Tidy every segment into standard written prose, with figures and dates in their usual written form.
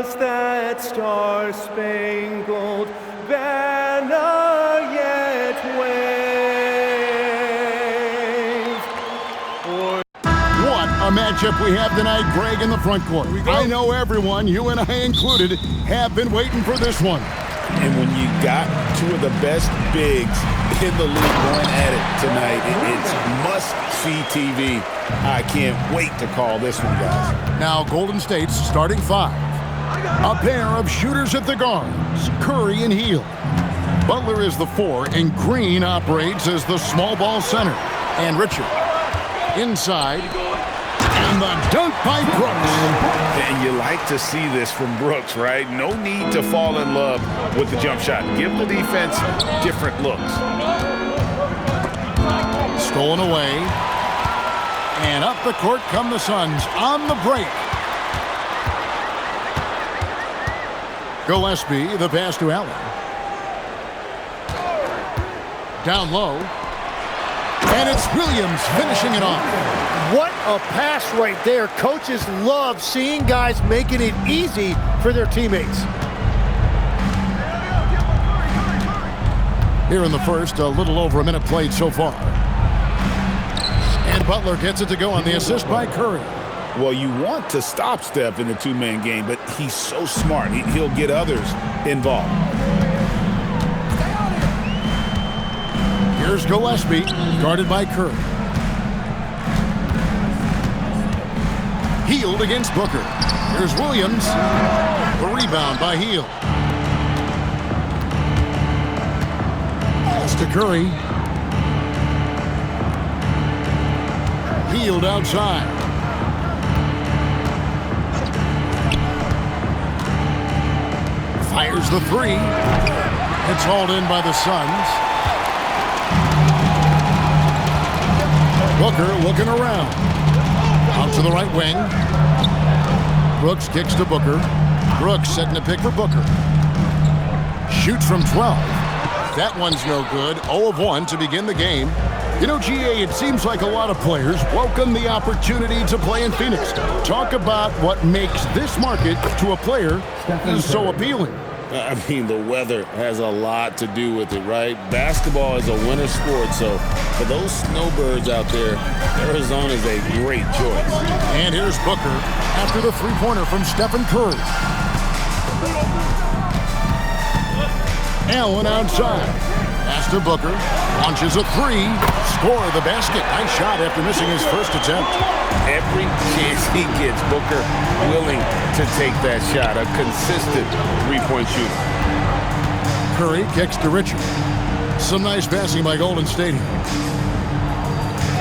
does that star-spangled banner yet wave? What a matchup we have tonight, Greg, in the front court. I know everyone, you and I included, have been waiting for this one. And when you got two of the best bigs in the league going at it tonight, it's must-see TV. I can't wait to call this one, guys. Now Golden State's starting five. A pair of shooters at the guards, Curry and Hield. Butler is the 4, and Green operates as the small ball center. And Richard inside. And the dunk by Brooks. And you like to see this from Brooks, right? No need to fall in love with the jump shot. Give the defense different looks. Stolen away. And up the court come the Suns on the break. Gillespie, the pass to Allen. Down low. And it's Williams finishing it off. What a pass right there. Coaches love seeing guys making it easy for their teammates. Here in the first, a little over a minute played so far. And Butler gets it to go on the assist by Curry. Well, you want to stop Steph in the two-man game, but he's so smart. He'll get others involved. Here's Gillespie, guarded by Curry. Hield against Booker. Here's Williams. The rebound by Hield. Pass to Curry. Hield outside. Fires the 3. It's hauled in by the Suns. Booker looking around. Out to the right wing. Brooks kicks to Booker. Brooks setting a pick for Booker. Shoots from 12. That one's no good. 0 of 1 to begin the game. You know, GA, it seems like a lot of players welcome the opportunity to play in Phoenix. Talk about what makes this market to a player so appealing. I mean, the weather has a lot to do with it, right? Basketball is a winter sport, so for those snowbirds out there, Arizona is a great choice. And here's Booker after the three-pointer from Stephen Curry. Allen outside. Pass to Booker. Launches a 3. Score the basket. Nice shot after missing his first attempt. Every chance he gets, Booker willing to take that shot. A consistent three-point shooter. Curry kicks to Richard. Some nice passing by Golden State.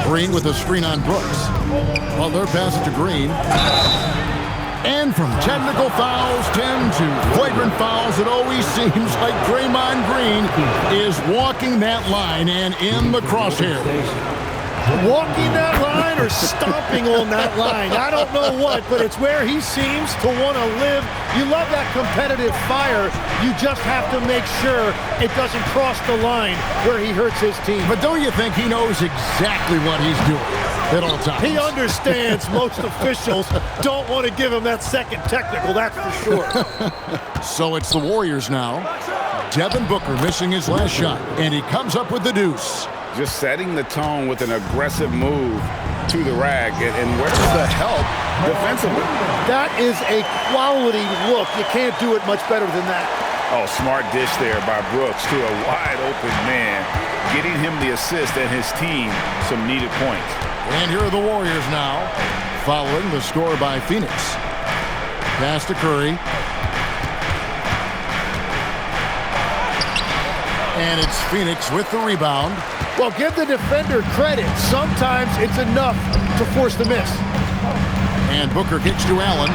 Green with a screen on Brooks. Butler passes to Green. And from technical fouls, 10 to flagrant fouls, it always seems like Draymond Green is walking that line and in the crosshairs. Walking that line or stomping on that line. I don't know what, but it's where he seems to want to live. You love that competitive fire. You just have to make sure it doesn't cross the line where he hurts his team. But don't you think he knows exactly what he's doing at all times? He understands most officials don't want to give him that second technical, that's for sure. So it's the Warriors now. Devin Booker missing his last shot, and he comes up with the deuce. Just setting the tone with an aggressive move to the rack. And where's the help defensively? That is a quality look. You can't do it much better than that. Oh, smart dish there by Brooks to a wide-open man, getting him the assist and his team some needed points. And here are the Warriors now, following the score by Phoenix. Pass to Curry. And it's Phoenix with the rebound. Well, give the defender credit. Sometimes it's enough to force the miss. And Booker kicks to Allen.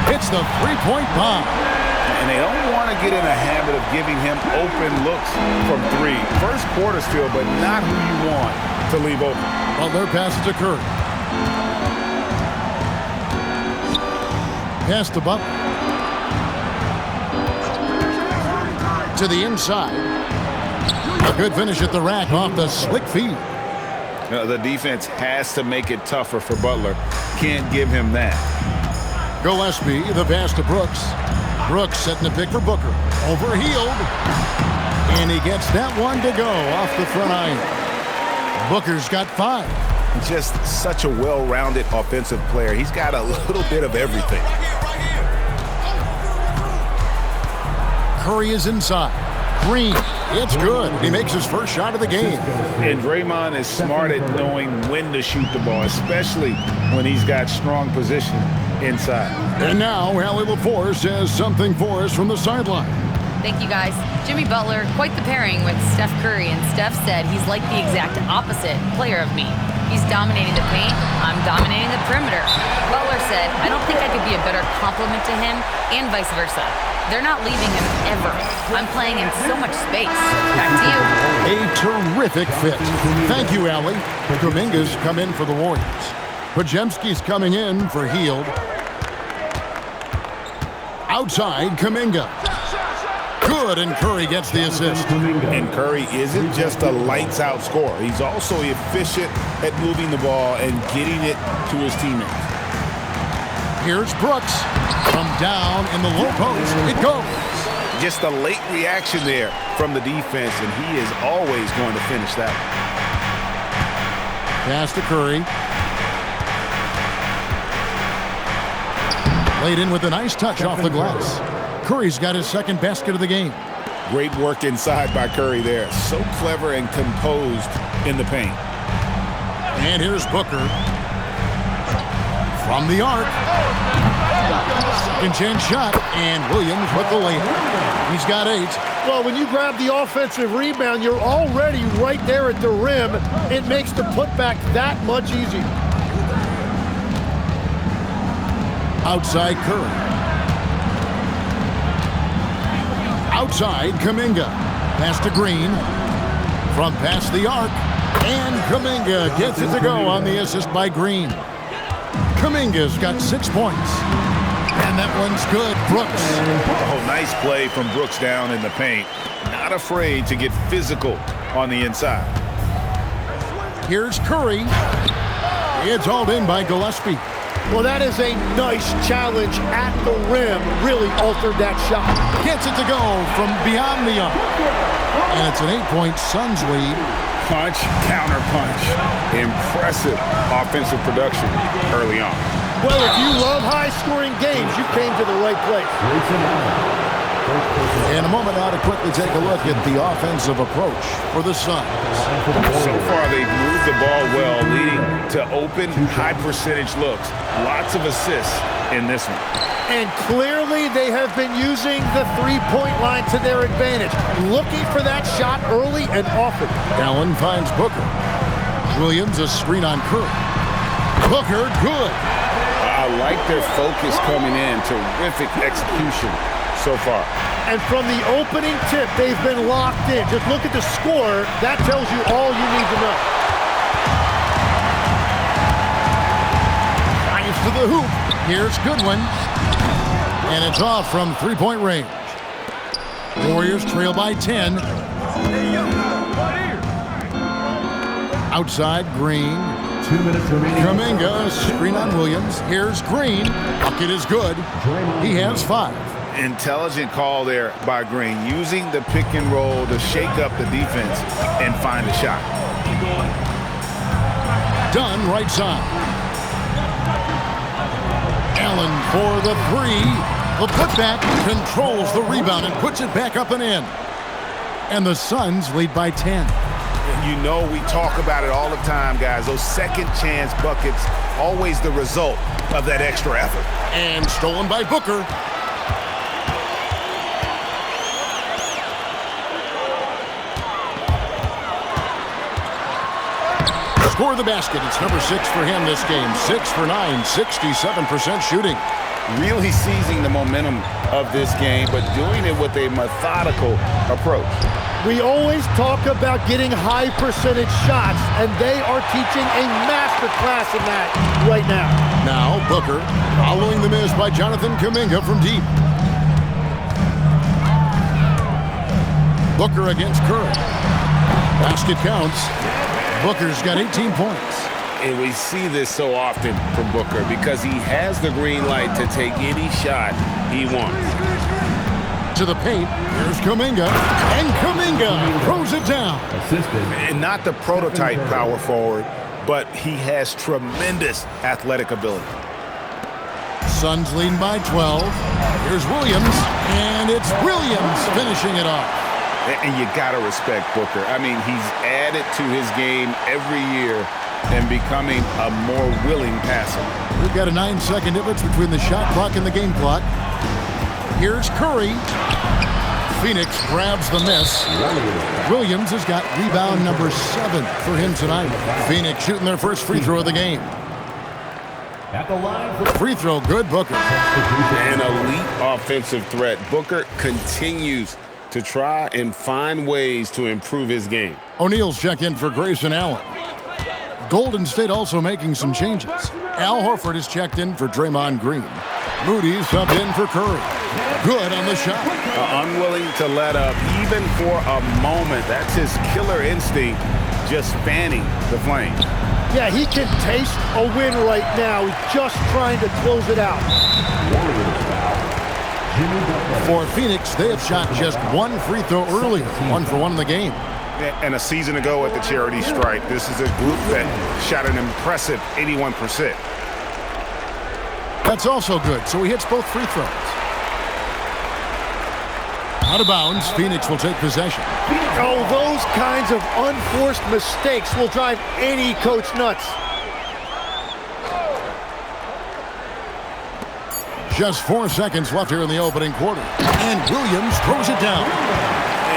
Hits the three-point bomb. And they don't want to get in a habit of giving him open looks from 3. First quarter still, but not who you want to leave open. Butler passes to Curry. Pass to Butler. To the inside. A good finish at the rack off the slick feed. The defense has to make it tougher for Butler. Can't give him that. Gillespie, the pass to Brooks. Brooks setting the pick for Booker. Overhealed. And he gets that one to go off the front iron. Booker's got 5. Just such a well-rounded offensive player. He's got a little bit of everything. Curry is inside. Green, it's good. He makes his first shot of the game. And Draymond is smart at knowing when to shoot the ball, especially when he's got strong position inside. And now, Allie LaForce has something for us from the sideline. Thank you, guys. Jimmy Butler, quite the pairing with Steph Curry, and Steph said he's like the exact opposite player of me. He's dominating the paint, I'm dominating the perimeter. Butler said, I don't think I could be a better complement to him, and vice versa. They're not leaving him ever. I'm playing in so much space. Back to you. A terrific fit. Thank you, Allie. Kuminga's come in for the Warriors. Podziemski's coming in for Hield. Outside, Kuminga. Good, and Curry gets the assist. And Curry isn't just a lights-out scorer. He's also efficient at moving the ball and getting it to his teammates. Here's Brooks. From down in the low post, it goes. Just a late reaction there from the defense, and he is always going to finish that one. Pass to Curry. Laid in with a nice touch off the glass. Curry's got his second basket of the game. Great work inside by Curry there. So clever and composed in the paint. And here's Booker. From the arc. Second chance shot, and Williams with the layup. He's got 8. Well, when you grab the offensive rebound, you're already right there at the rim. It makes the putback that much easier. Outside Curry. Outside Kuminga. Pass to Green. From past the arc. And Kuminga gets it to go on the assist by Green. Kuminga's got 6 points. And that one's good. Brooks. Oh, nice play from Brooks down in the paint. Not afraid to get physical on the inside. Here's Curry. It's hauled in by Gillespie. Well, that is a nice challenge at the rim. Really altered that shot. Gets it to go from beyond the arc. And it's an 8-point Suns lead. Punch, counter punch. Impressive offensive production early on. Well, if you love high-scoring games, you came to the right place. In a moment now to quickly take a look at the offensive approach for the Suns. So far, they've moved the ball well, leading to open, high-percentage looks. Lots of assists in this one. And clearly, they have been using the three-point line to their advantage, looking for that shot early and often. Allen finds Booker. Williams a screen on Curry. Booker, good. I like their focus coming in. Terrific execution so far. And from the opening tip, they've been locked in. Just look at the score. That tells you all you need to know. Drives to the hoop. Here's Goodwin. And it's off from three-point range. Warriors trail by 10. Outside, Green. 2 minutes remaining. Kuminga, screen on Williams. Here's Green. Bucket is good. He has 5. Intelligent call there by Green, using the pick and roll to shake up the defense and find a shot. Dunn right side. Allen for the 3. The putback controls the rebound and puts it back up and in. And the Suns lead by 10. You know we talk about it all the time, guys. Those second chance buckets, always the result of that extra effort. And stolen by Booker. Score the basket. It's number 6 for him this game. 6 for 9, 67% shooting. Really seizing the momentum of this game, but doing it with a methodical approach. We always talk about getting high percentage shots, and they are teaching a master class in that right now. Now Booker following the miss by Jonathan Kuminga from deep. Booker against Curry. Basket counts. Booker's got 18 points. And we see this so often from Booker because he has the green light to take any shot he wants. To the paint, here's Kuminga, and Kuminga throws it down. And not the prototype power forward, but he has tremendous athletic ability. Suns leading by 12. Here's Williams, and it's Williams finishing it off. And you got to respect Booker. I mean, he's added to his game every year and becoming a more willing passer. We've got a 9-second difference between the shot clock and the game clock. Here's Curry. Phoenix grabs the miss. Williams has got rebound number 7 for him tonight. Phoenix shooting their first free throw of the game. At the line. Free throw, good, Booker. An elite offensive threat. Booker continues to try and find ways to improve his game. O'Neal's check in for Grayson Allen. Golden State also making some changes. Al Horford is checked in for Draymond Green. Moody's subbed in for Curry. Good on the shot. Unwilling to let up even for a moment. That's his killer instinct, just fanning the flame. Yeah, he can taste a win right now. He's just trying to close it out. For Phoenix, they have shot just 1 free throw earlier. 1 for 1 in the game. And a season ago at the charity stripe, this is a group that shot an impressive 81%. That's also good, so he hits both free throws. Out of bounds, Phoenix will take possession. Oh, those kinds of unforced mistakes will drive any coach nuts. Just 4 seconds left here in the opening quarter. And Williams throws it down.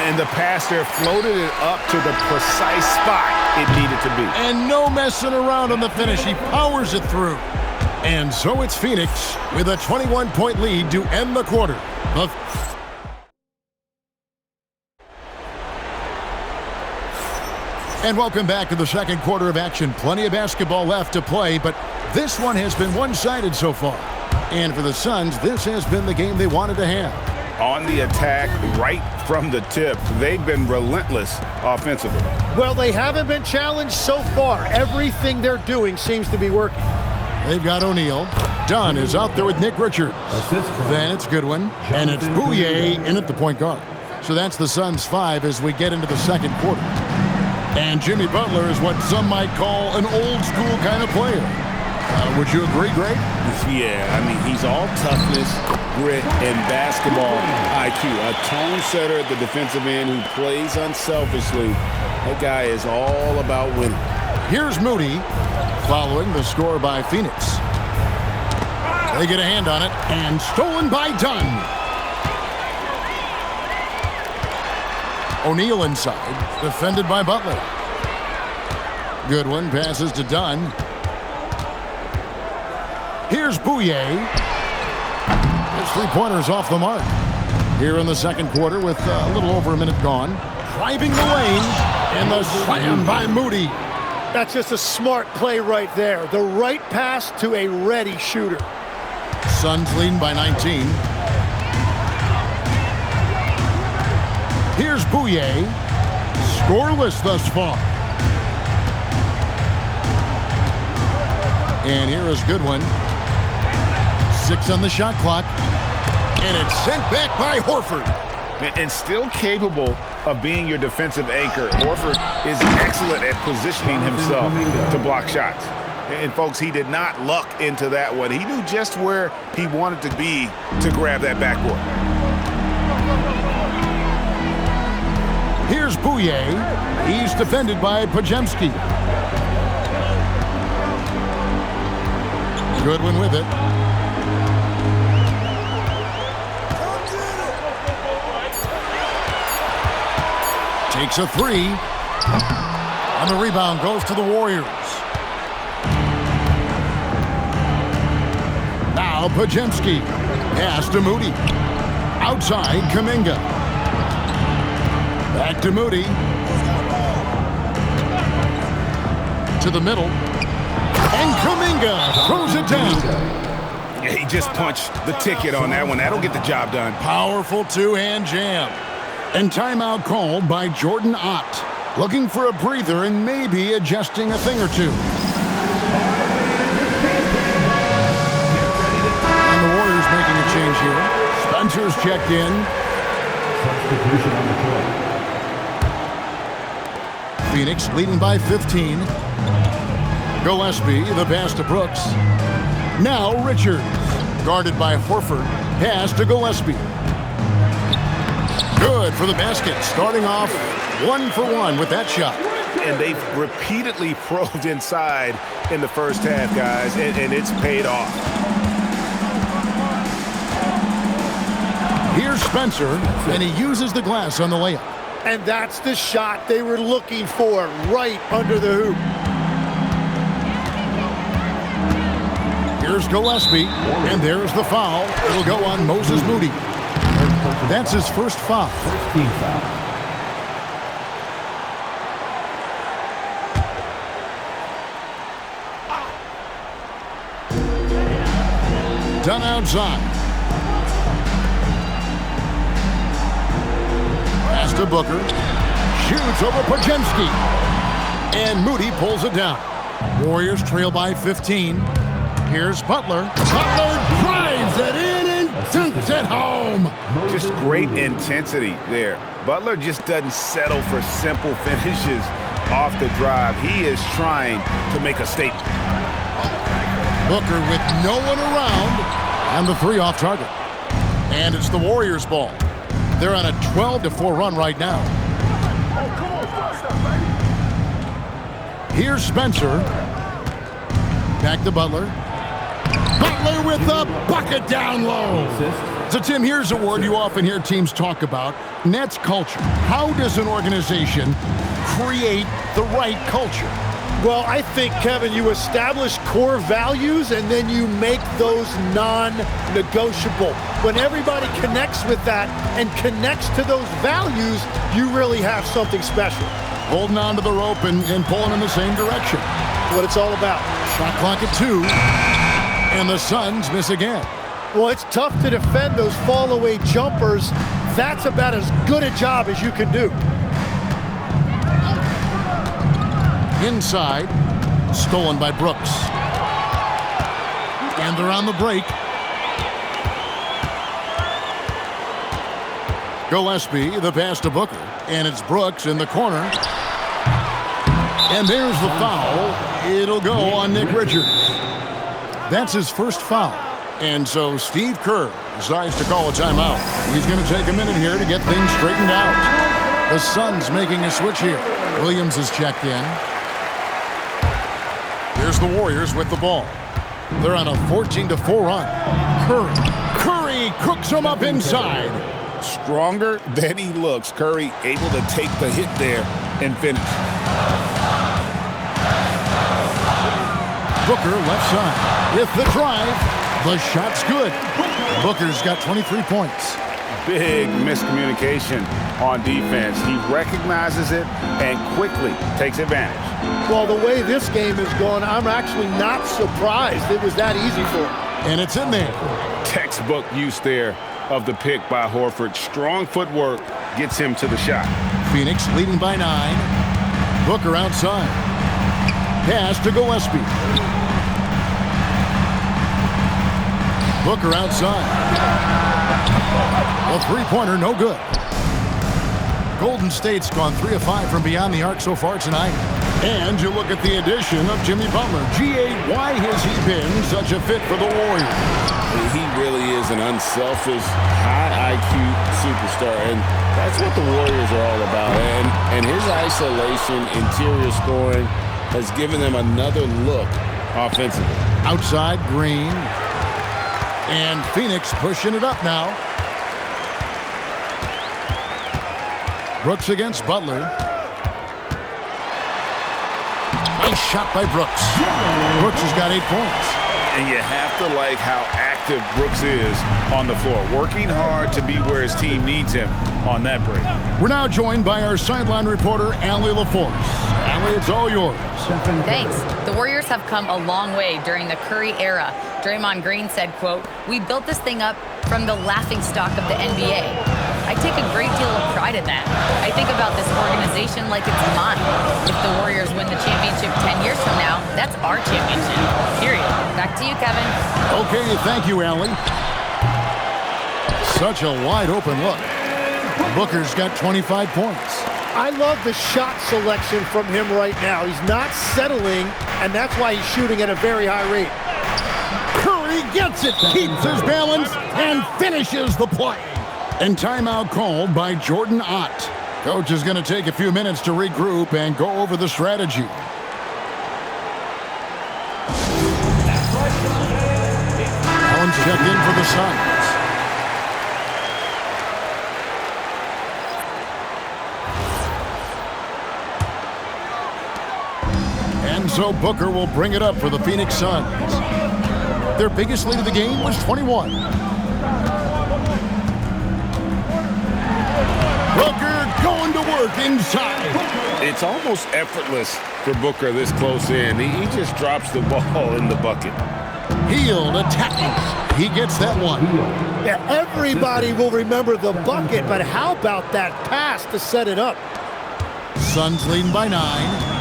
And the passer floated it up to the precise spot it needed to be. And no messing around on the finish. He powers it through. And so it's Phoenix with a 21-point lead to end the quarter. And welcome back to the second quarter of action. Plenty of basketball left to play, but this one has been one-sided so far. And for the Suns, this has been the game they wanted to have. On the attack right from the tip, they've been relentless offensively. Well, they haven't been challenged so far. Everything they're doing seems to be working. They've got O'Neal. Dunn is out there with Nick Richards. Then it's Goodwin, and it's Bouye in at the point guard. So that's the Suns' 5 as we get into the second quarter. And Jimmy Butler is what some might call an old-school kind of player. Would you agree, Greg? Yeah, I mean, he's all toughness, grit, and basketball IQ. A tone setter at the defensive end who plays unselfishly. That guy is all about winning. Here's Moody following the score by Phoenix. They get a hand on it, and stolen by Dunn. O'Neal inside, defended by Butler. Goodwin passes to Dunn. Here's Bouye. His three-pointer's off the mark. Here in the second quarter with a little over a minute gone. Driving the lane, and the slam by Moody. That's just a smart play right there. The right pass to a ready shooter. Suns leading by 19. Here's Bouye. Scoreless thus far. And here is Goodwin. 6 on the shot clock. And it's sent back by Horford. And still capable of being your defensive anchor. Horford is excellent at positioning himself to block shots. And folks, he did not luck into that one. He knew just where he wanted to be to grab that backboard. Here's Bouye. He's defended by Pajemski. Goodwin with it. Takes a 3. And the rebound goes to the Warriors. Now Pajemski. Pass to Moody. Outside, Kuminga. Back to Moody. To the middle. And Kuminga throws it down. Yeah, he just punched the ticket on that one. That'll get the job done. Powerful two-hand jam. And timeout called by Jordan Ott. Looking for a breather and maybe adjusting a thing or two. Spencer's checked in. Substitution on the court. Phoenix leading by 15. Gillespie, the pass to Brooks. Now Richards, guarded by Horford. Pass to Gillespie. Good for the basket, starting off 1 for 1 with that shot. And they've repeatedly probed inside in the first half, guys, and it's paid off. Here's Spencer, and he uses the glass on the layup. And that's the shot they were looking for, right under the hoop. Here's Gillespie, and there's the foul. It'll go on Moses Moody. That's his first foul. Team foul. Done outside. Pass to Booker. Shoots over Pajemski. And Moody pulls it down. Warriors trail by 15. Here's Butler. Butler drives it in and dunks it home. Just great intensity there. Butler just doesn't settle for simple finishes off the drive. He is trying to make a statement. Booker with no one around, and the three off target. And it's the Warriors' ball. They're on a 12-4 run right now. Here's Spencer. Back to Butler. Butler with the bucket down low. So, Tim, here's a word you often hear teams talk about, and that's culture. How does an organization create the right culture? Well, I think, Kevin, you establish core values and then you make those non-negotiable. When everybody connects with that and connects to those values, you really have something special. Holding on to the rope and pulling in the same direction. What it's all about. Shot clock at 2, and the Suns miss again. Well, it's tough to defend those fall-away jumpers. That's about as good a job as you can do. Inside, stolen by Brooks. And they're on the break. Gillespie, the pass to Booker. And it's Brooks in the corner. And there's the foul. It'll go on Nick Richards. That's his first foul. And so Steve Kerr decides to call a timeout. He's going to take a minute here to get things straightened out. The Suns making a switch here. Williams is checked in. Here's the Warriors with the ball. They're on a 14-4 run. Curry cooks them up inside. Stronger than he looks. Curry able to take the hit there and finish. Booker left side with the drive. The shot's good. Booker's got 23 points. Big miscommunication on defense. He recognizes it and quickly takes advantage. Well, the way this game is going, I'm actually not surprised it was that easy for him. And it's in there. Textbook use there of the pick by Horford. Strong footwork gets him to the shot. Phoenix leading by 9. Booker outside. Pass to Gillespie. Booker outside. A three-pointer, no good. Golden State's gone 3 of 5 from beyond the arc so far tonight. And you look at the addition of Jimmy Butler. G.A., why has he been such a fit for the Warriors? He really is an unselfish, high IQ superstar, and that's what the Warriors are all about. And his isolation, interior scoring has given them another look offensively. Outside, Green. And Phoenix pushing it up now. Brooks against Butler. Nice shot by Brooks. Brooks has got 8 points. And you have to like how active Brooks is on the floor. Working hard to be where his team needs him on that break. We're now joined by our sideline reporter, Allie LaForce. Allie, it's all yours. Thanks. The Warriors have come a long way during the Curry era. Draymond Green said, quote, "We built this thing up from the laughingstock of the NBA. I take a great deal of pride in that. I think about this organization like it's mine. If the Warriors win the championship 10 years from now, that's our championship. Period." Back to you, Kevin. Okay, thank you, Allie. such a wide open look. Booker's got 25 points. I love the shot selection from him right now. He's not settling, and that's why he's shooting at a very high rate. Curry gets it, keeps his balance, and finishes the play. And timeout called by Jordan Ott. Coach is going to take a few minutes to regroup and go over the strategy. Allen's checked in for the Suns. And so Booker will bring it up for the Phoenix Suns. Their biggest lead of the game was 21. Booker going to work inside. It's almost effortless for Booker this close in. He just drops the ball in the bucket. Hield attacking. He gets that one. Yeah, everybody will remember the bucket, but how about that pass to set it up? Suns leading by 9.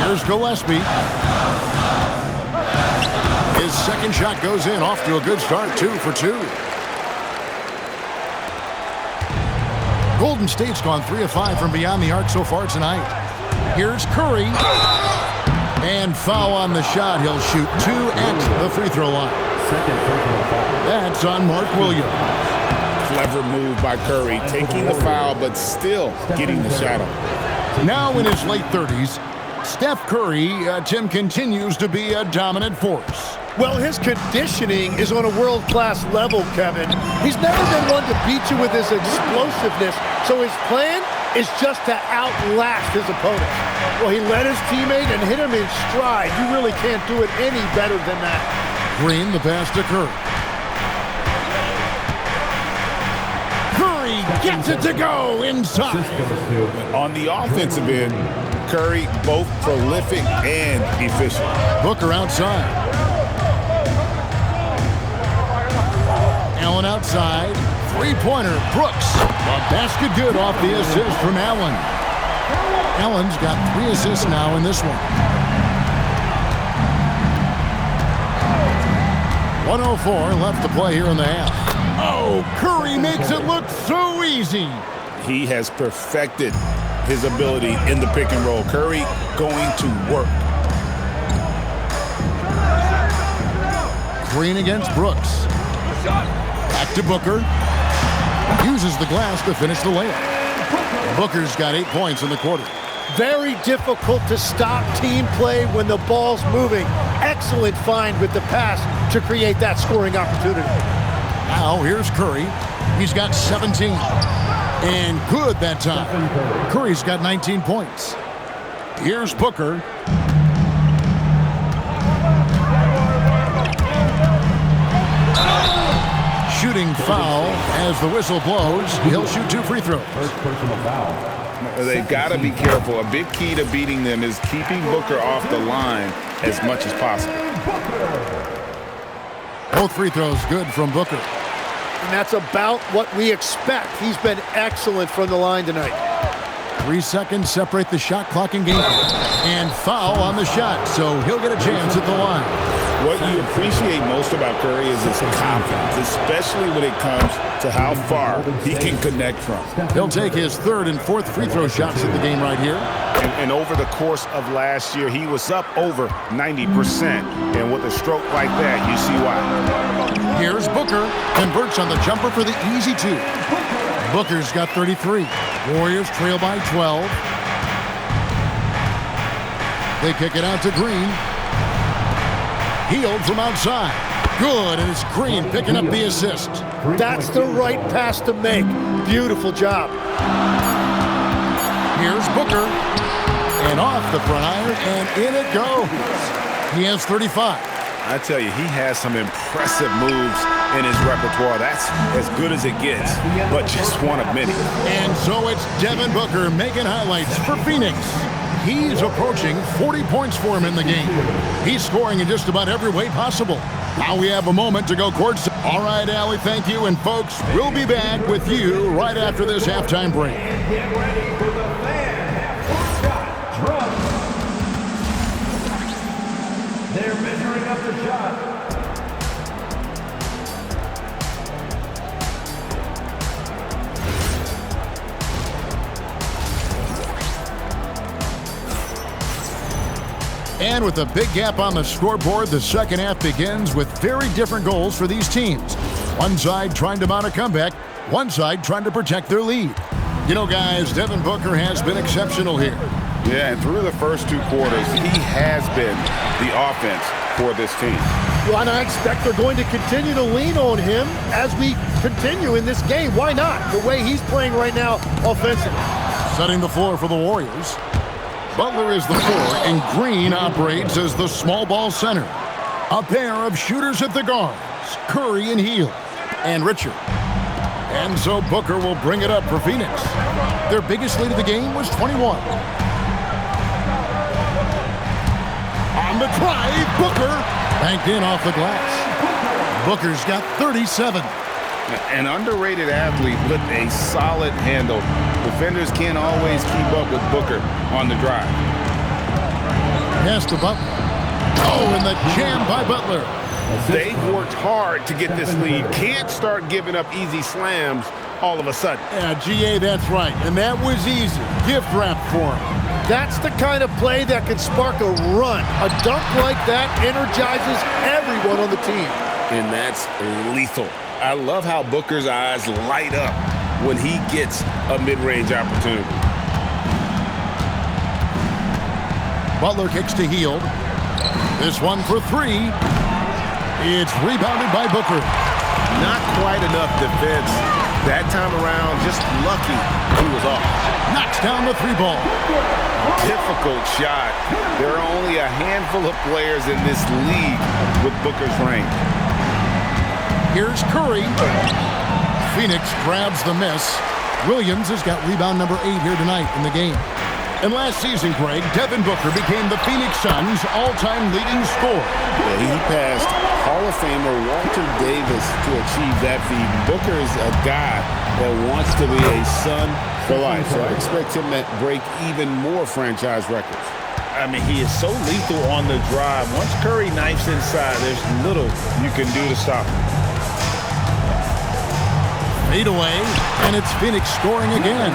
Here's Gillespie. His second shot goes in, off to a good start, 2 for 2. Golden State's gone 3 of 5 from beyond the arc so far tonight. Here's Curry. And foul on the shot. He'll shoot 2 at the free throw line. That's on Mark Williams. Clever move by Curry, taking the foul, but still getting the shot up. Now in his late 30s, Steph Curry, Tim, continues to be a dominant force. Well, his conditioning is on a world-class level, Kevin. He's never been one to beat you with his explosiveness, so his plan is just to outlast his opponent. Well, he led his teammate and hit him in stride. You really can't do it any better than that. Green, the pass to Curry. Curry gets it to go inside. On the offensive end, Curry both prolific and efficient. Booker outside. Allen outside. Three-pointer, Brooks. A basket good off the assist from Allen. Allen's got 3 assists now in this one. 1:04 left to play here in the half. Oh, Curry makes it look so easy. He has perfected his ability in the pick and roll. Curry going to work. Green against Brooks. Back to Booker. Uses the glass to finish the layup. Booker's got 8 points in the quarter. Very difficult to stop team play when the ball's moving. Excellent find with the pass to create that scoring opportunity. Now here's Curry. He's got 17. And good that time. Curry's got 19 points. Here's Booker. Shooting foul as the whistle blows. He'll shoot 2 free throws. First personal foul. They've got to be careful. A big key to beating them is keeping Booker off the line as much as possible. Both free throws good from Booker. And that's about what we expect. He's been excellent from the line tonight. 3 seconds separate the shot clock and game. And foul on the shot, so he'll get a chance at the line. What you appreciate most about Curry is his confidence, especially when it comes to how far he can connect from. He'll take his 3rd and 4th free throw shots in the game right here. And over the course of last year, he was up over 90%. And with a stroke like that, you see why. Here's Booker. Converts on the jumper for the easy 2. Booker's got 33. Warriors trail by 12. They kick it out to Green. Hield from outside. Good, and it's Green picking up the assist. That's the right pass to make. Beautiful job. Here's Booker. And off the front iron, and in it goes. He has 35. I tell you, he has some impressive moves in his repertoire. That's as good as it gets, but just one of many. And so it's Devin Booker making highlights for Phoenix. He's approaching 40 points for him in the game. He's scoring in just about every way possible. Now we have a moment to go courtside. All right, Allie, thank you. And folks, we'll be back with you right after this halftime break. Get ready for the fan shot drop. They're measuring up the shot. And with a big gap on the scoreboard, the second half begins with very different goals for these teams. One side trying to mount a comeback, one side trying to protect their lead. You know, guys, Devin Booker has been exceptional here. Yeah, and through the first 2 quarters, he has been the offense for this team. Well, and I expect they're going to continue to lean on him as we continue in this game. Why not? The way he's playing right now offensively. Setting the floor for the Warriors. Butler is the 4, and Green operates as the small ball center. A pair of shooters at the guards, Curry and Hield, and Richard. And so Booker will bring it up for Phoenix. Their biggest lead of the game was 21. On the drive, Booker banked in off the glass. Booker's got 37. An underrated athlete with a solid handle. Defenders can't always keep up with Booker on the drive. Pass to Butler. Oh, and the jam by Butler. They've worked hard to get this lead. Can't start giving up easy slams all of a sudden. Yeah, GA, that's right. And that was easy. Gift wrap for him. That's the kind of play that can spark a run. A dunk like that energizes everyone on the team. And that's lethal. I love how Booker's eyes light up when he gets a mid-range opportunity. Butler kicks to Hield. This one for 3. It's rebounded by Booker. Not quite enough defense that time around. Just lucky he was off. Knocks down the 3 ball. Difficult shot. There are only a handful of players in this league with Booker's range. Here's Curry. Phoenix grabs the miss. Williams has got rebound number 8 here tonight in the game. And last season, Greg, Devin Booker became the Phoenix Suns' all-time leading scorer. Yeah, he passed Hall of Famer Walter Davis to achieve that feat. Booker is a guy that wants to be a Sun for life, so I expect him to break even more franchise records. I mean, he is so lethal on the drive. Once Curry knifes inside, there's little you can do to stop him. Fade away, and it's Phoenix scoring again.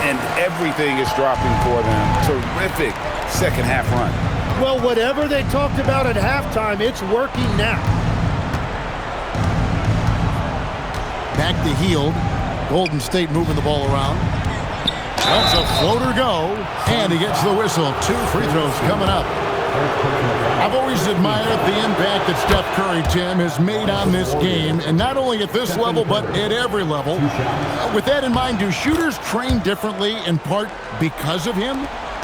And everything is dropping for them. Terrific second half run. Well, whatever they talked about at halftime, it's working now. Back to Hield. Golden State moving the ball around. Lets a floater go, and he gets the whistle. 2 free throws coming up. I've always admired the impact that Steph Curry, Tim, has made on this game, and not only at this level, but at every level. With that in mind, do shooters train differently in part because of him?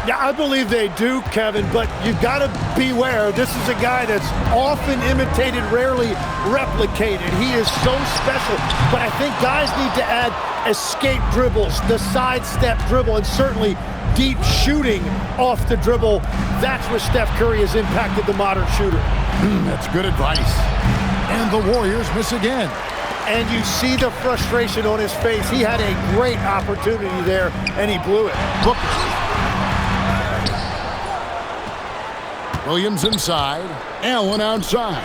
Yeah, I believe they do, Kevin, but you've got to beware. This is a guy that's often imitated, rarely replicated. He is so special, but I think guys need to add escape dribbles, the sidestep dribble, and certainly deep shooting off the dribble. That's where Steph Curry has impacted the modern shooter. That's good advice. And the Warriors miss again. And you see the frustration on his face. He had a great opportunity there, and he blew it. Booker. Williams inside. Allen outside.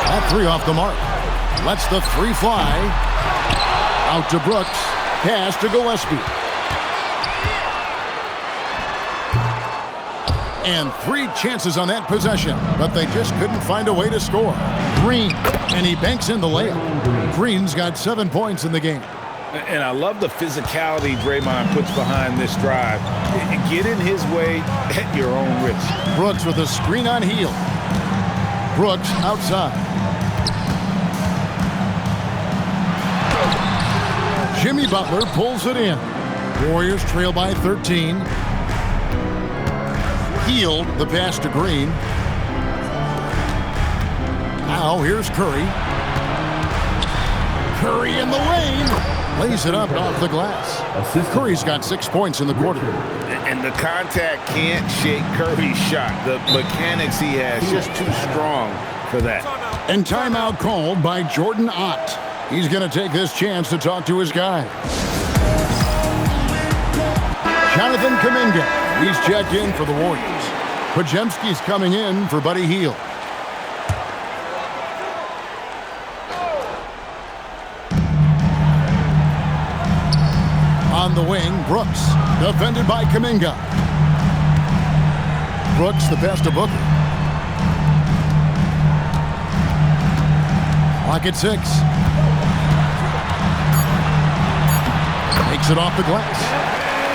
That 3 off the mark. Lets the 3 fly. Out to Brooks. Pass to Gillespie. And 3 chances on that possession, but they just couldn't find a way to score. Green, and he banks in the layup. Green's got 7 points in the game. And I love the physicality Draymond puts behind this drive. Get in his way at your own risk. Brooks with a screen on Hield. Brooks outside. Jimmy Butler pulls it in. Warriors trail by 13. Hield, the pass to Green. Now here's Curry. Curry in the lane. Lays it up off the glass. Curry's got 6 points in the quarter. And the contact can't shake Curry's shot. The mechanics he has just too strong for that. And timeout called by Jordan Ott. He's going to take this chance to talk to his guy. Jonathan Kuminga. He's checked in for the Warriors. Podziemski's coming in for Buddy Hield. On the wing, Brooks, defended by Kuminga. Brooks, the pass to Booker. Clock at 6. Takes it off the glass.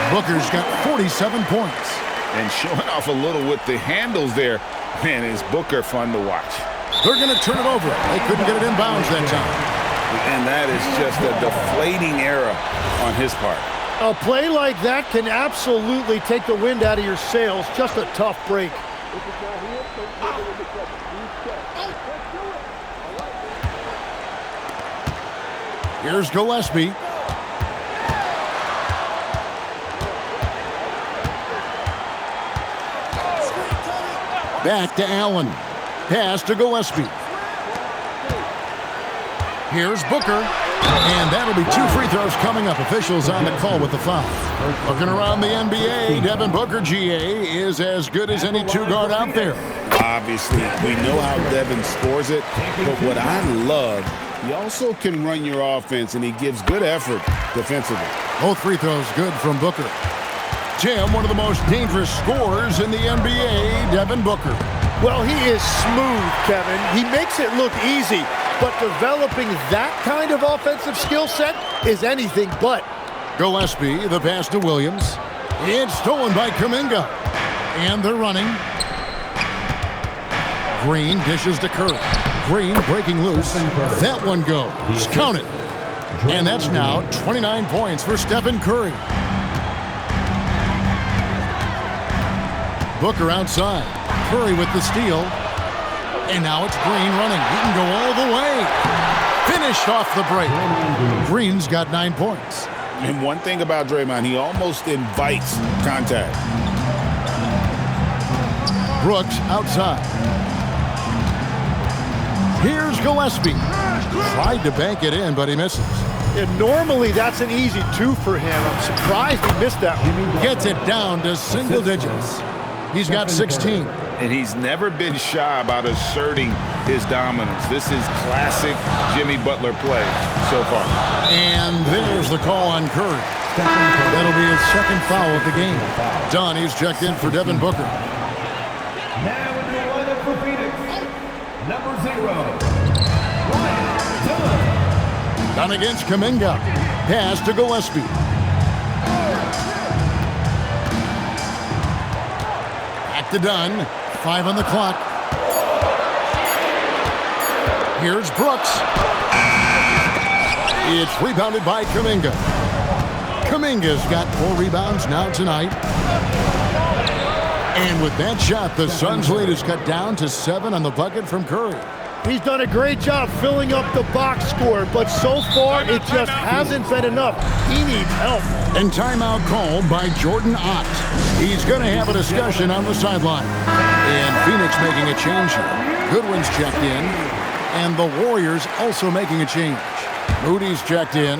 Booker's got 47 points. And showing off a little with the handles there. Man, is Booker fun to watch. They're going to turn it over. They couldn't get it inbounds that time. And that is just a deflating error on his part. A play like that can absolutely take the wind out of your sails. Just a tough break. Here's Gillespie. Back to Allen. Pass to Gillespie. Here's Booker. And that'll be 2 free throws coming up. Officials on the call with the foul. Looking around the NBA, Devin Booker, GA, is as good as any 2-guard out there. Obviously, we know how Devin scores it, but what I love, he also can run your offense, and he gives good effort defensively. Both free throws good from Booker. Tim, one of the most dangerous scorers in the NBA, Devin Booker. Well, he is smooth, Kevin. He makes it look easy, but developing that kind of offensive skill set is anything but. Gillespie, the pass to Williams. It's stolen by Kuminga. And they're running. Green dishes to Curry. Green breaking loose. That one goes. Count it. And that's now 29 points for Stephen Curry. Booker outside. Curry with the steal. And now it's Green running. He can go all the way. Finished off the break. Green's got 9 points. And one thing about Draymond, he almost invites contact. Brooks outside. Here's Gillespie. Tried to bank it in, but he misses. And normally that's an easy 2 for him. I'm surprised he missed that one. Gets it down to single digits. He's got 16. And he's never been shy about asserting his dominance. This is classic Jimmy Butler play so far. And there's the call on Curry. That'll be his second foul of the game. Dunn, he's checked in for Devin Booker. Now in the lineup for Phoenix, number 0, Dunn. Dunn against Kuminga. Pass to Gillespie. Back to Dunn. 5 on the clock. Here's Brooks. It's rebounded by Kuminga. Kuminga's got 4 rebounds now tonight. And with that shot, the Suns' lead is cut down to 7 on the bucket from Curry. He's done a great job filling up the box score, but so far it just hasn't been enough. He needs help. And timeout called by Jordan Ott. He's going to have a discussion on the sideline. And Phoenix making a change here. Goodwin's checked in. And the Warriors also making a change. Moody's checked in.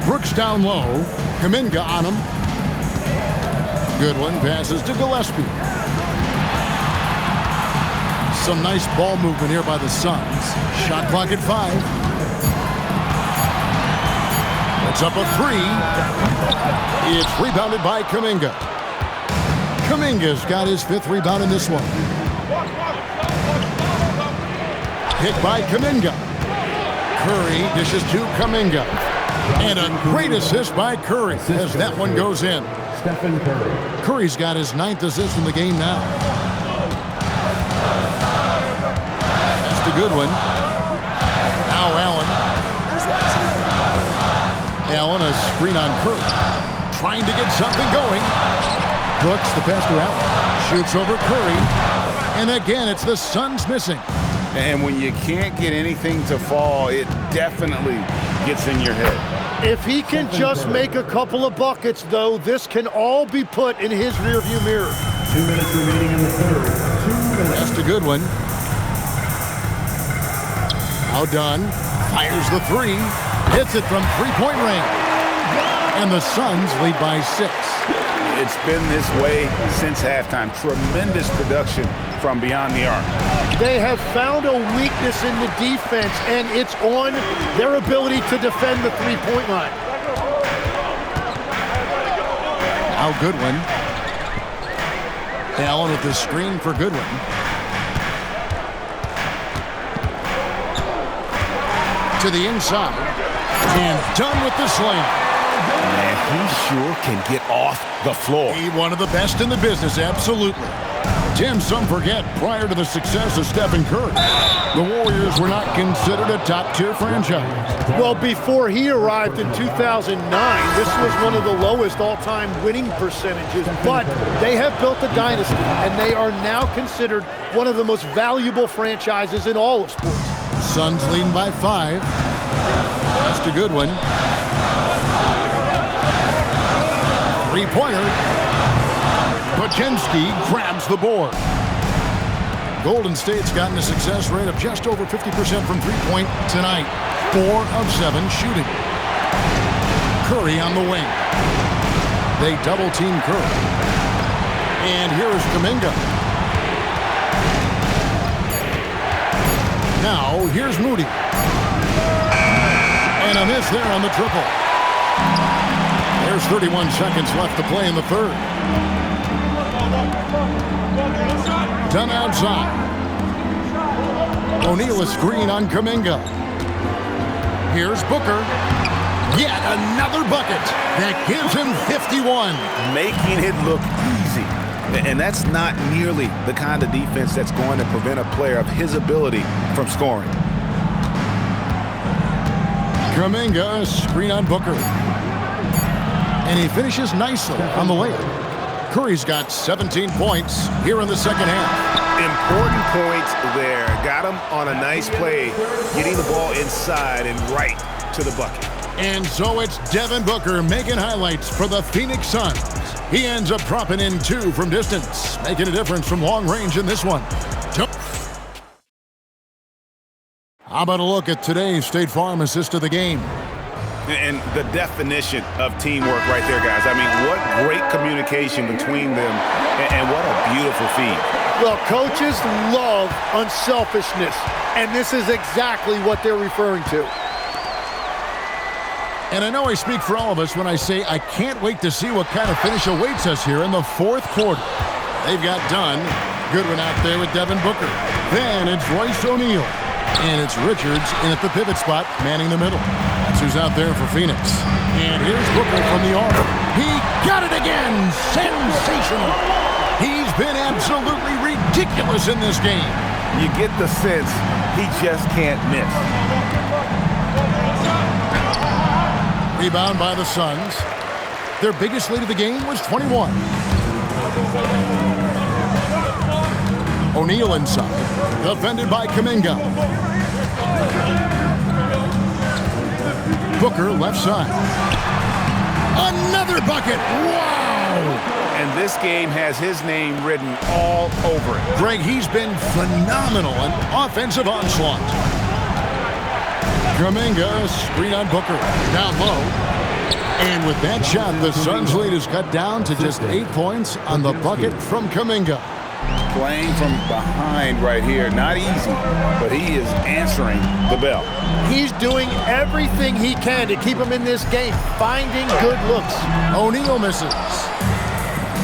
Brooks down low. Kuminga on him. Goodwin passes to Gillespie. Some nice ball movement here by the Suns. Shot clock at 5. It's up a 3. It's rebounded by Kuminga. Kuminga's got his 5th rebound in this one. Hit by Kuminga. Curry dishes to Kuminga. And a great assist by Curry as that one goes in. Stephen Curry. Curry's got his 9th assist in the game now. That's the good one. Now Allen. Allen, a screen on Curry. Trying to get something going. Brooks, the pass to Allen. Shoots over Curry. And again, it's the Suns missing. And when you can't get anything to fall, it definitely gets in your head. If he can just make a couple of buckets, though, this can all be put in his rearview mirror. 2 minutes remaining in the third. 2 minutes. That's a good one. Now done. Fires the 3. Hits it from 3-point range. And the Suns lead by 6. It's been this way since halftime. Tremendous production from beyond the arc. They have found a weakness in the defense, and it's on their ability to defend the 3-point line. Now Goodwin. Allen with the screen for Goodwin. To the inside. And done with the slam. Man, he sure can get off the floor. He one of the best in the business, absolutely. Tim, some forget, prior to the success of Stephen Curry, the Warriors were not considered a top-tier franchise. Well, before he arrived in 2009, this was one of the lowest all-time winning percentages, but they have built a dynasty, and they are now considered one of the most valuable franchises in all of sports. Suns leading by 5. That's to Goodwin. Three-pointer. Pachinski grabs the board. Golden State's gotten a success rate of just over 50% from three-point tonight. 4 of 7 shooting. Curry on the wing. They double-team Curry. And here is Kuminga. Now, here's Moody. And a miss there on the triple. There's 31 seconds left to play in the third. Done outside. O'Neal a screen on Kuminga. Here's Booker. Yet another bucket that gives him 51. Making it look easy. And that's not nearly the kind of defense that's going to prevent a player of his ability from scoring. Kuminga, screen on Booker. And he finishes nicely on the layup. Curry's got 17 points here in the second half. Important points there. Got him on a nice play, getting the ball inside and right to the bucket. And so it's Devin Booker making highlights for the Phoenix Suns. He ends up dropping in 2 from distance, making a difference from long range in this one. How about a look at today's State Farm assist of the game? And the definition of teamwork right there, guys. I mean, what great communication between them, and what a beautiful feed. Well, coaches love unselfishness, and this is exactly what they're referring to. And I know I speak for all of us when I say I can't wait to see what kind of finish awaits us here in the fourth quarter. They've got done. Goodwin out there with Devin Booker. Then it's Royce O'Neal. And it's Richards in at the pivot spot, manning the middle. That's who's out there for Phoenix. And here's Booker from the arc. He got it again! Sensational! He's been absolutely ridiculous in this game. You get the sense he just can't miss. Rebound by the Suns. Their biggest lead of the game was 21. O'Neal inside. Defended by Kuminga. Booker left side. Another bucket! Wow! And this game has his name written all over it. Greg, he's been phenomenal in offensive onslaught. Kuminga, screen on Booker. Down low. And with that shot, the Suns' lead is cut down to just 8 points on the bucket from Kuminga. Playing from behind right here, not easy, but he is answering the bell. He's doing everything he can to keep him in this game, finding good looks. O'Neal misses.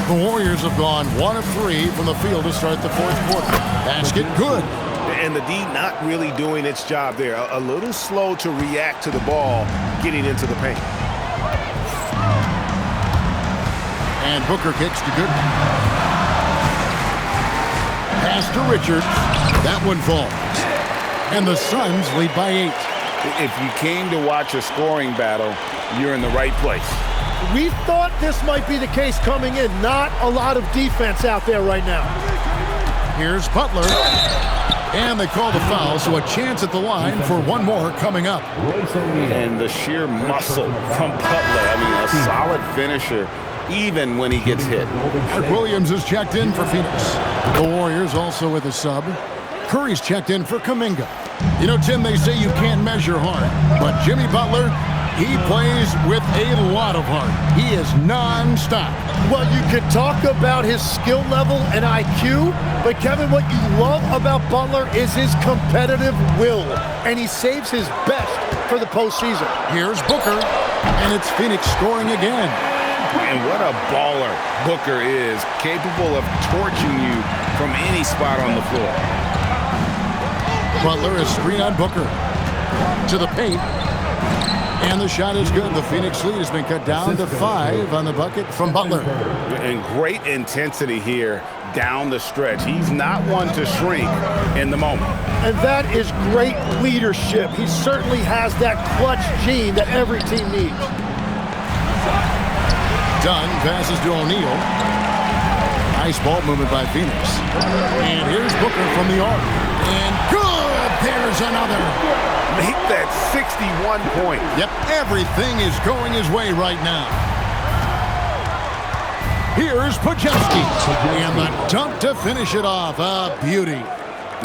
The Warriors have gone 1 of 3 from the field to start the fourth quarter. Basket good. And the D not really doing its job there. A little slow to react to the ball getting into the paint. And Booker kicks to Goodwin. Pass to Richards. That one falls. And the Suns lead by 8. If you came to watch a scoring battle, you're in the right place. We thought this might be the case coming in. Not a lot of defense out there right now. Here's Butler. And they call the foul, so a chance at the line for one more coming up. And the sheer muscle from Butler. I mean, a solid finisher, even when he gets hit. Mark Williams is checked in for Phoenix. The Warriors also with a sub. Curry's checked in for Kuminga. You know, Tim, they say you can't measure heart, but Jimmy Butler, he plays with a lot of heart. He is non-stop. Well, you could talk about his skill level and IQ, but Kevin, what you love about Butler is his competitive will, and he saves his best for the postseason. Here's Booker, and it's Phoenix scoring again. And what a baller Booker is, capable of torching you from any spot on the floor. Butler is screen on Booker. To the paint. And the shot is good. The Phoenix lead has been cut down to 5 on the bucket from Butler. And great intensity here down the stretch. He's not one to shrink in the moment. And that is great leadership. He certainly has that clutch gene that every team needs. Dunn passes to O'Neal. Nice ball movement by Phoenix. And here's Booker from the arc. And good! There's another. Make that 61 points. Yep, everything is going his way right now. Here's Pajewski. And the dunk to finish it off. A beauty.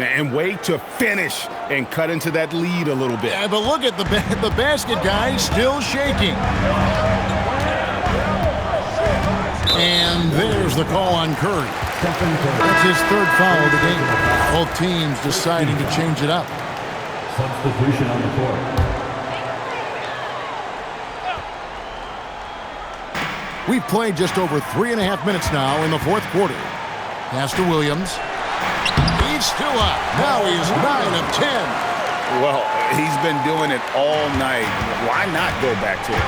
And wait to finish and cut into that lead a little bit. Yeah, but look at the basket guy still shaking. And there's the call on Curry. That's his 3rd foul of the game. Both teams deciding to change it up. Substitution on the court. We've played just over 3.5 minutes now in the 4th quarter. Pass to Williams. He's still up. Now he's 9 of 10. Well, he's been doing it all night. Why not go back to it?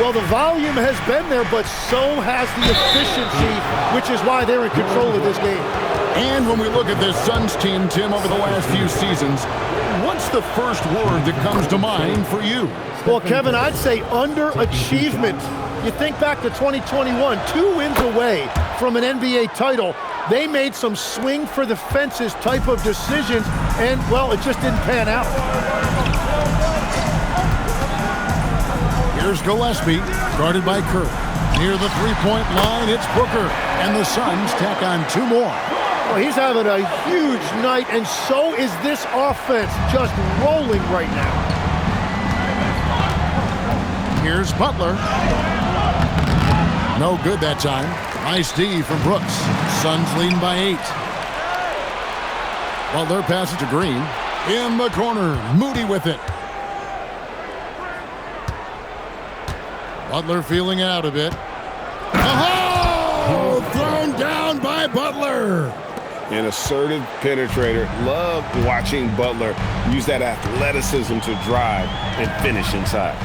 Well, the volume has been there, but so has the efficiency, which is why they're in control of this game. And when we look at this Suns team, Tim, over the last few seasons, what's the first word that comes to mind for you? Well, Kevin, I'd say underachievement. You think back to 2021, 2 wins away from an NBA title. They made some swing for the fences type of decisions, and, well, it just didn't pan out. Here's Gillespie, guarded by Kerr. Near the three-point line, it's Booker, and the Suns tack on 2 more. Well, he's having a huge night, and so is this offense, just rolling right now. Here's Butler. No good that time. Nice D from Brooks. Suns leading by 8. Butler passes to Green. In the corner, Moody with it. Butler feeling it out a bit. Oh! Thrown down by Butler. An assertive penetrator. Love watching Butler use that athleticism to drive and finish inside.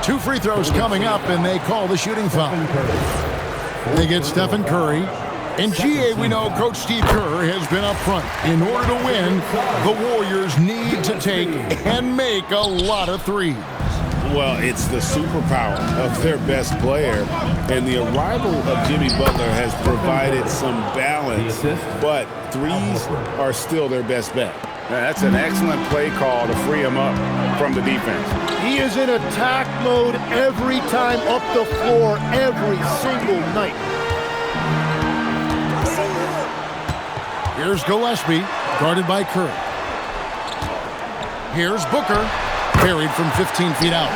2 free throws coming up, and they call the shooting foul. They get Stephen Curry. In GA, we know Coach Steve Kerr has been up front. In order to win, the Warriors need to take and make a lot of threes. Well, it's the superpower of their best player, and the arrival of Jimmy Butler has provided some balance, but threes are still their best bet. That's an excellent play call to free him up from the defense. He is in attack mode every time up the floor, every single night. Here's Gillespie, guarded by Kerr. Here's Booker, carried from 15 feet out.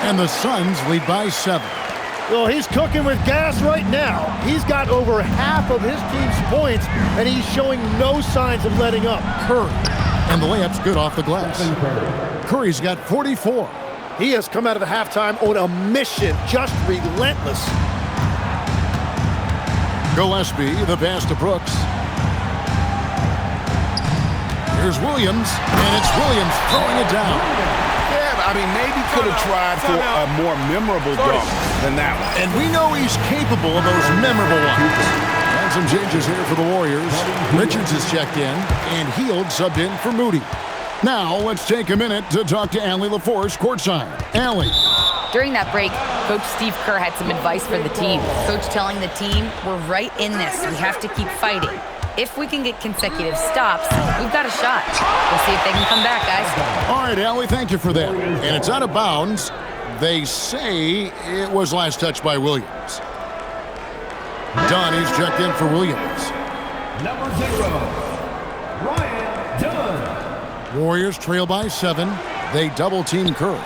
And the Suns lead by 7. Well, he's cooking with gas right now. He's got over half of his team's points, and he's showing no signs of letting up. Curry, and the layup's good off the glass. Curry's got 44. He has come out of the halftime on a mission, just relentless. Gillespie, the pass to Brooks. Here's Williams, and it's Williams throwing it down. Yeah, I mean, maybe could have tried for a more memorable dunk than that one. And we know he's capable of those memorable ones. And some changes here for the Warriors. Richards has checked in, and Hield subbed in for Moody. Now, let's take a minute to talk to Allie LaForce courtside. Allie. During that break, Coach Steve Kerr had some advice for the team. Coach telling the team, we're right in this. We have to keep fighting. If we can get consecutive stops, we've got a shot. We'll see if they can come back, guys. All right, Allie, thank you for that. And it's out of bounds. They say it was last touched by Williams. Dunn, he's checked in for Williams. Number 0, Ryan Dunn. Warriors trail by 7. They double-team Curry.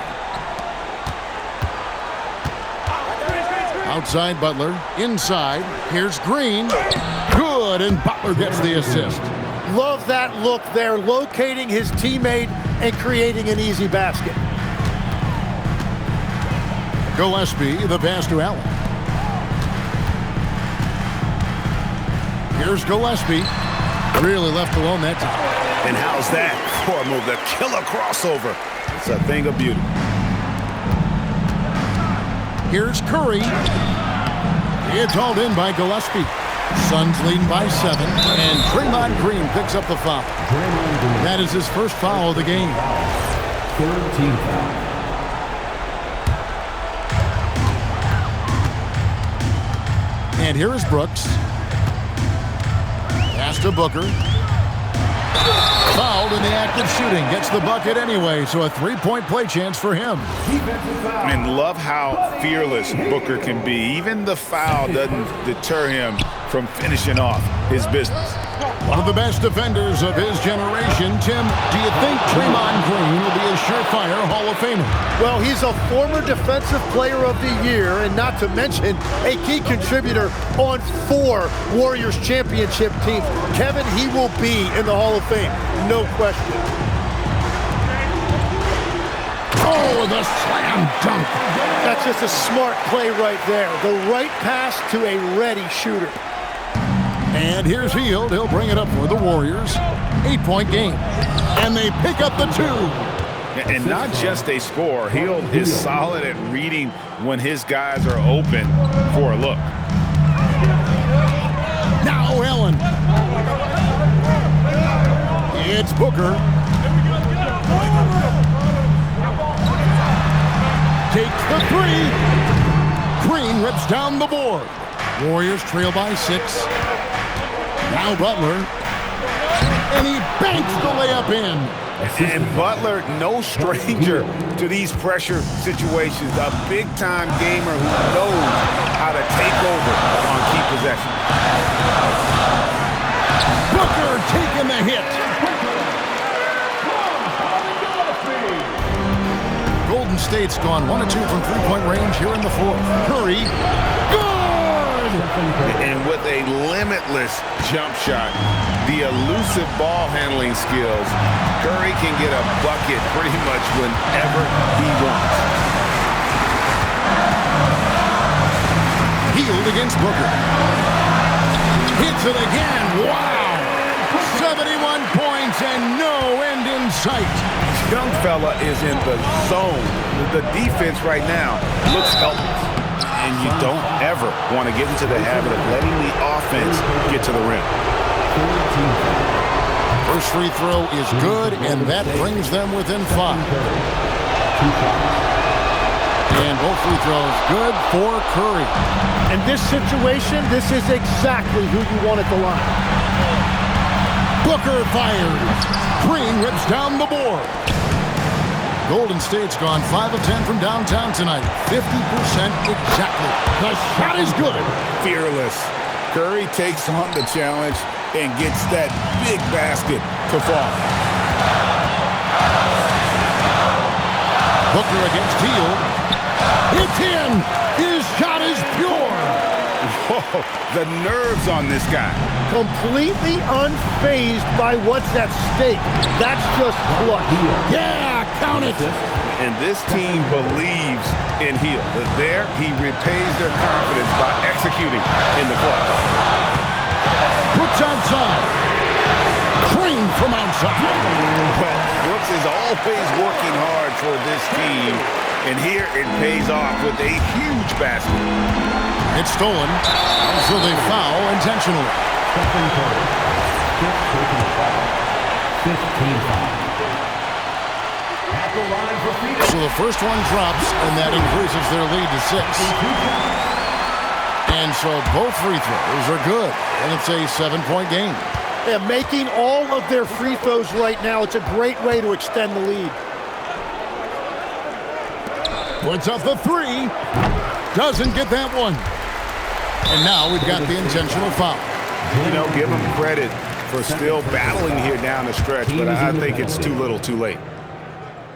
Outside Butler. Inside. Here's Green. Good, and Butler gets the assist. Love that look there, locating his teammate and creating an easy basket. Gillespie, the pass to Allen. Here's Gillespie. Really left alone that time. And how's that for a move? The killer crossover. It's a thing of beauty. Here's Curry. It's hauled in by Gillespie. Suns leading by 7. And Draymond Green picks up the foul. That is his first foul of the game. Third team foul. And here is Brooks. Pass to Booker. Fouled in the act of shooting. Gets the bucket anyway, so a three-point play chance for him. And love how fearless Booker can be. Even the foul doesn't deter him from finishing off his business. One of the best defenders of his generation. Tim, do you think Draymond Green will be a surefire Hall of Famer? Well, he's a former Defensive Player of the Year, and not to mention a key contributor on 4 Warriors championship teams. Kevin, he will be in the Hall of Fame, no question. Oh, the slam dunk. That's just a smart play right there. The right pass to a ready shooter. And here's Hield. He'll bring it up for the Warriors. 8-point game. And they pick up the 2. And not just a score. Hield is solid at reading when his guys are open for a look. Now Allen. It's Booker. Takes the 3. Green rips down the board. Warriors trail by 6. Now Butler. And he banks the layup in. And Butler, no stranger to these pressure situations. A big-time gamer who knows how to take over on key possessions. Booker taking the hit. Golden State's gone 1 of 2 from three-point range here in the 4th. Curry. Good! And with a limitless jump shot, the elusive ball handling skills, Curry can get a bucket pretty much whenever he wants. Hield against Booker. Hits it again. Wow! 71 points and no end in sight. Young fella is in the zone. The defense right now looks helpless. And you don't ever want to get into the habit of letting the offense get to the rim. First free throw is good, and that brings them within 5. And both free throws good for Curry. In this situation, this is exactly who you want at the line. Booker fires. Green rips down the board. Golden State's gone 5 of 10 from downtown tonight. 50% exactly. The shot is good. Fearless. Curry takes on the challenge and gets that big basket to fall. Booker against Hield. It's in. His shot is pure. Whoa, the nerves on this guy. Completely unfazed by what's at stake. That's just clutch. Yeah, count it. And this team believes in Hield. There, he repays their confidence by executing in the clutch. Brooks outside. Green from outside. But Brooks is always working hard for this team. And here it pays off with a huge basket. It's stolen. So they foul intentionally. 15 So the first one drops, and that increases their lead to 6. And so both free throws are good, and it's a 7-point game. Yeah, making all of their free throws right now, it's a great way to extend the lead. Puts up the 3. Doesn't get that one. And now we've got the intentional foul. You know, give him credit for still battling here down the stretch, but I think it's too little too late.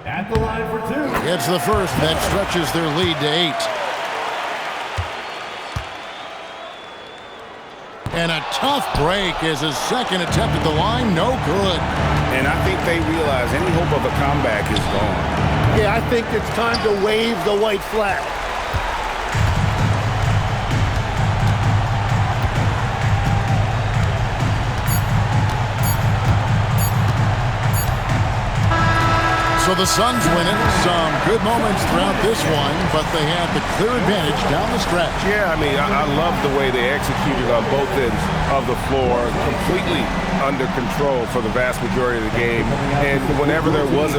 At the line for 2. It's the first that stretches their lead to 8. And a tough break is his second attempt at the line. No good. And I think they realize any hope of a comeback is gone. Yeah, I think it's time to wave the white flag. So the Suns win it. Some good moments throughout this one, but they had the clear advantage down the stretch. Yeah, I mean, I love the way they executed on both ends of the floor, completely under control for the vast majority of the game. And whenever there was a